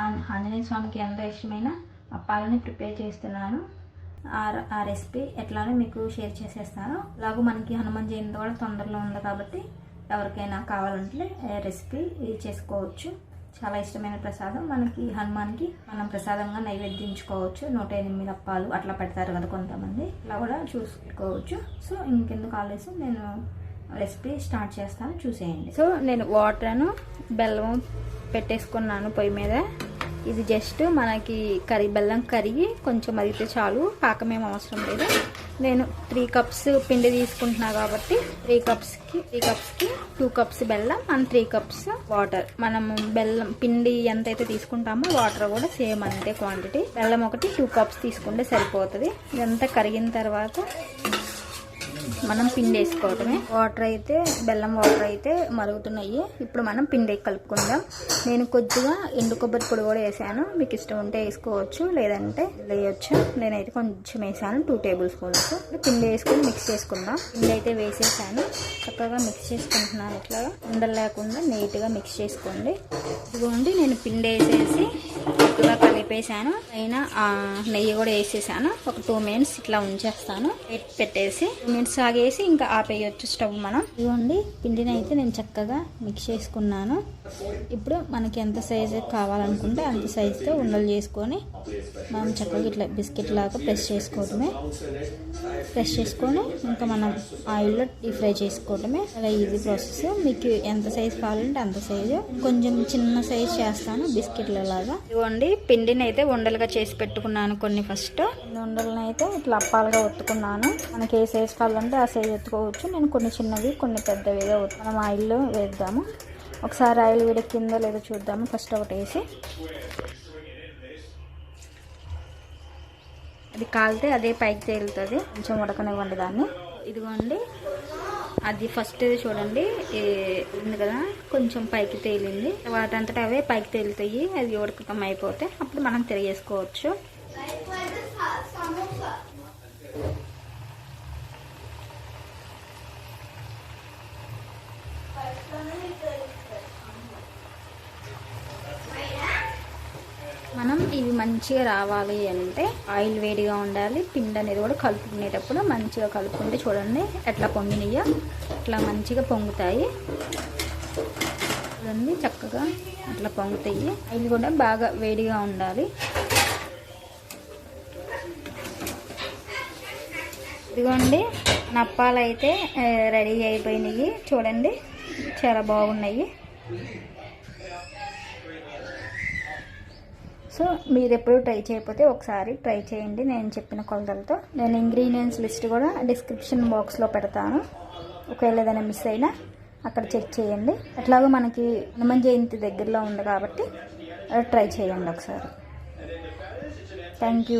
ఆంజనేయ స్వామికి ఎంతో ఇష్టమైన అప్పాలని ప్రిపేర్ చేస్తున్నాను. ఆ రెసిపీ ఎట్లానో మీకు షేర్ చేసేస్తాను. అలాగే మనకి హనుమాన్ జయంతి కూడా తొందరలో ఉంది కాబట్టి ఎవరికైనా కావాలంటే రెసిపీ చేసుకోవచ్చు. చాలా ఇష్టమైన ప్రసాదం మనకి హనుమాన్కి మనం ప్రసాదంగా నైవేద్యించుకోవచ్చు. 108 అప్పాలు అట్లా పెడతారు కదా కొంతమంది, అలా కూడా చూసుకోవచ్చు. సో ఇంకెందుకు ఆలస్యం, నేను రెసిపీ స్టార్ట్ చేస్తాను, చూసేయండి. సో నేను వాటర్ను బెల్లం పెట్టేసుకున్నాను పొయ్యి మీద. ఇది జస్ట్ మనకి బెల్లం కరిగి కొంచెం మరిగితే చాలు, పాకమేం అవసరం లేదు. నేను 3 కప్స్ పిండి తీసుకుంటున్నా కాబట్టి 3 కప్స్కి 2 కప్స్ బెల్లం అండ్ 3 కప్స్ వాటర్. మనము బెల్లం పిండి ఎంతైతే తీసుకుంటామో వాటర్ కూడా సేమ్ అంతే క్వాంటిటీ. బెల్లం ఒకటి 2 కప్స్ తీసుకుంటే సరిపోతుంది. ఇదంతా కరిగిన తర్వాత మనం పిండి వేసుకోవటమే. బెల్లం వాటర్ అయితే మరుగుతున్నాయి. ఇప్పుడు మనం పిండి కలుపుకుందాం. నేను కొద్దిగా ఎండు కొబ్బరి పొడి కూడా వేసాను, మీకు ఇష్టం ఉంటే వేసుకోవచ్చు, లేదంటే వేయచ్చు. నేనైతే కొంచెం వేసాను, 2 టేబుల్ స్పూన్స్. పిండి వేసుకొని మిక్స్ చేసుకుందాం. పిండి అయితే వేసేసాను, చక్కగా మిక్స్ చేసుకుంటున్నాను. ఇట్లా ఉండలు లేకుండా నీట్గా మిక్స్ చేసుకోండి. ఇదిగోండి నేను పిండి వేసేసి చక్కగా కలిపేసాను. అయినా నెయ్యి కూడా వేసేసాను. ఒక 2 మినిట్స్ ఇట్లా ఉంచేస్తాను. పెట్టేసి 2 మినిట్స్ ఆగేసి ఇంకా ఆపేయచ్చు స్టవ్ మనం. ఇదిగోండి పిండిని అయితే నేను చక్కగా మిక్స్ చేసుకున్నాను. ఇప్పుడు మనకి ఎంత సైజు కావాలనుకుంటే అంత సైజుతో ఉండలు చేసుకొని మనం చక్కగా ఇట్లా బిస్కెట్ లాగా ప్రెస్ చేసుకోవటమే. ప్రెస్ చేసుకొని ఇంకా మనం ఆయిల్లో డీప్ ఫ్రై చేసుకోవటమే. అలా ఈజీ ప్రాసెస్. మీకు ఎంత సైజు కావాలంటే అంత సైజు. కొంచెం చిన్న సైజు చేస్తాను బిస్కెట్ల లాగా. ఇదిగోండి పిండిని అయితే ఉండలుగా చేసి పెట్టుకున్నాను. కొన్ని ఫస్ట్ ఉండలను అయితే ఇట్లా అప్పాలుగా ఒత్తుకున్నాను. మనకి ఏ సైజు కావాలంటే ఆ సైజు ఎత్తుకోవచ్చు. నేను కొన్ని చిన్నవి కొన్ని పెద్దవిగా మనం ఆయిల్లో వేద్దాము. ఒకసారి ఆయిల్ వేడెక్కిందో లేదో చూద్దాము. ఫస్ట్ ఒకటి వేసి అది కాలితే అదే పైకి తేలుతుంది. కొంచెం ఉడకనివ్వండి దాన్ని. ఇదిగోండి అది ఫస్ట్ చూడండి ఉంది కదా, కొంచెం పైకి తేలింది. వాటంతటా అవే పైకి తేలుతాయి. అది ఉడకటం అయిపోతే అప్పుడు మనం తిరిగేసుకోవచ్చు. మనం ఇవి మంచిగా రావాలి అంటే ఆయిల్ వేడిగా ఉండాలి. పిండి అనేది కూడా కలుపుకునేటప్పుడు మంచిగా కలుపుకుంటే చూడండి ఎట్లా పొంగినాయో అట్లా మంచిగా పొంగుతాయి. చూడండి చక్కగా అట్లా పొంగుతాయి. ఆయిల్ కూడా బాగా వేడిగా ఉండాలి. ఇదిగోండి నప్పాలు అయితే రెడీ అయిపోయినాయి. చూడండి చాలా బాగున్నాయి. సో మీరు ఎప్పుడు ట్రై చేయకపోతే ఒకసారి ట్రై చేయండి నేను చెప్పిన కొలతలతో. నేను ఇంగ్రీడియంట్స్ లిస్ట్ కూడా డిస్క్రిప్షన్ బాక్స్లో పెడతాను. ఒకవేళ ఏదైనా మిస్ అయినా అక్కడ చెక్ చేయండి. ఎట్లాగో మనకి హనుమాన్ జయంతి దగ్గరలో ఉంది కాబట్టి ట్రై చేయండి ఒకసారి. Thank you.